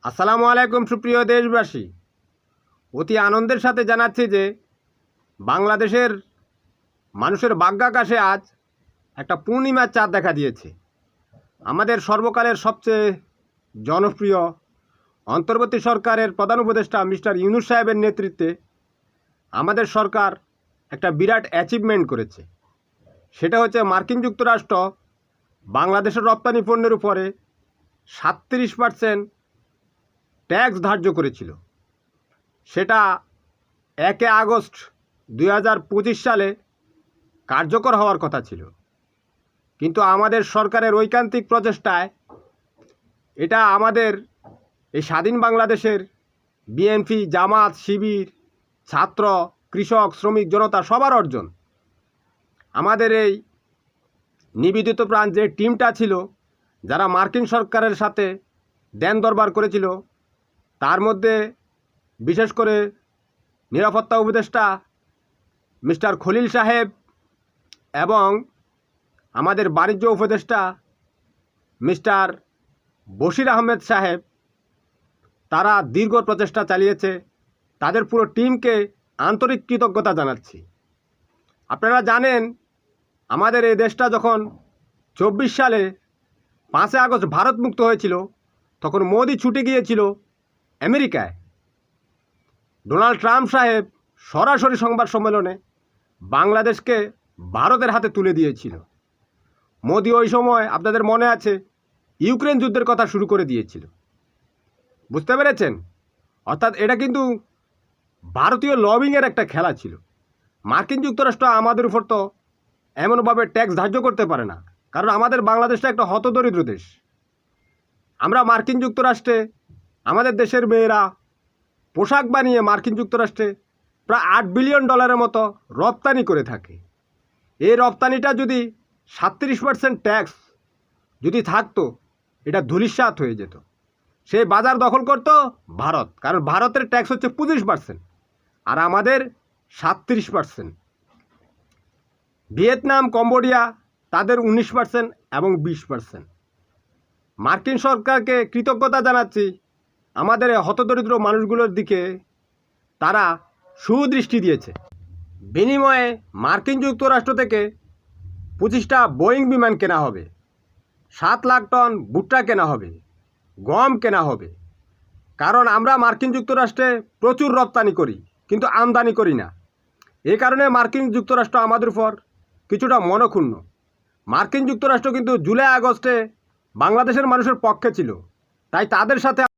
আসসালামু আলাইকুম সুপ্রিয় দেশবাসী, অতি আনন্দের সাথে জানাচ্ছি যে বাংলাদেশের মানুষের ভাগ্যাকাশে আজ একটা পূর্ণিমার চাঁদ দেখা দিয়েছে। আমাদের সর্বকালের সবচেয়ে জনপ্রিয় অন্তর্বর্তী সরকারের প্রধান উপদেষ্টা মিস্টার ইউনূস সাহেবের নেতৃত্বে আমাদের সরকার একটা বিরাট অ্যাচিভমেন্ট করেছে। সেটা হচ্ছে মার্কিন যুক্তরাষ্ট্র বাংলাদেশের রপ্তানি পণ্যের উপরে 37% ট্যাক্স ধার্য করেছিল। সেটা 1 আগস্ট 2025 সালে কার্যকর হওয়ার কথা ছিল, কিন্তু আমাদের সরকারের ঐকান্তিক প্রচেষ্টায় এটা আমাদের এই স্বাধীন বাংলাদেশের বিএনপি, জামাত, শিবির, ছাত্র, কৃষক, শ্রমিক জনতা সবার অর্জন। আমাদের এই নিবেদিত প্রাণ যে টিমটা ছিল, যারা মার্কিন সরকারের সাথে দেন দরবার করেছিল, তার মধ্যে বিশেষ করে নিরাপত্তা উপদেষ্টা মিস্টার খলিল সাহেব এবং আমাদের বাণিজ্য উপদেষ্টা মিস্টার বশির আহমেদ সাহেব, তারা দীর্ঘ প্রচেষ্টা চালিয়েছে। তাদের পুরো টিমকে আন্তরিক কৃতজ্ঞতা জানাচ্ছি। আপনারা জানেন, আমাদের এই দেশটা যখন 24 সালে 5 আগস্ট ভারত মুক্ত হয়েছিল, তখন মোদি ছুটে গিয়েছিল আমেরিকায়। ডোনাল্ড ট্রাম্প সাহেব সরাসরি সংবাদ সম্মেলনে বাংলাদেশকে ভারতের হাতে তুলে দিয়েছিল। মোদি ওই সময়, আপনাদের মনে আছে, ইউক্রেন যুদ্ধের কথা শুরু করে দিয়েছিল। বুঝতে পেরেছেন? অর্থাৎ এটা কিন্তু ভারতীয় লবিংয়ের একটা খেলা ছিল। মার্কিন যুক্তরাষ্ট্র আমাদের উপর তো এমনভাবে ট্যাক্স ধার্য করতে পারে না, কারণ আমাদের বাংলাদেশটা একটা হতদরিদ্র দেশ। আমরা মার্কিন যুক্তরাষ্ট্রে, আমাদের দেশের মেয়েরা পোশাক বানিয়ে মার্কিন যুক্তরাষ্ট্রে প্রায় $8 বিলিয়ন মতো রপ্তানি করে থাকে। এই রপ্তানিটা যদি 37% ট্যাক্স যদি থাকতো, এটা ধূলিসাৎ হয়ে যেত। সেই বাজার দখল করতো ভারত, কারণ ভারতের ট্যাক্স হচ্ছে 25% আর আমাদের 37%। ভিয়েতনাম, কম্বোডিয়া, তাদের 19% এবং 20%। মার্কিন সরকারকে কৃতজ্ঞতা জানাচ্ছি, আমাদের হতদরিদ্র মানুষগুলোর দিকে তারা সুদৃষ্টি দিয়েছে। বিনিময়ে মার্কিন যুক্তরাষ্ট্র থেকে 25টা বোয়িং বিমান কেনা হবে, 7 লাখ টন ভুট্টা কেনা হবে, গম কেনা হবে। কারণ আমরা মার্কিন যুক্তরাষ্ট্রে প্রচুর রপ্তানি করি, কিন্তু আমদানি করি না। এই কারণে মার্কিন যুক্তরাষ্ট্র আমাদের উপর কিছুটা মনক্ষুণ্ণ। মার্কিন যুক্তরাষ্ট্র কিন্তু জুলাই আগস্টে বাংলাদেশের মানুষের পক্ষে ছিল, তাই তাদের সাথে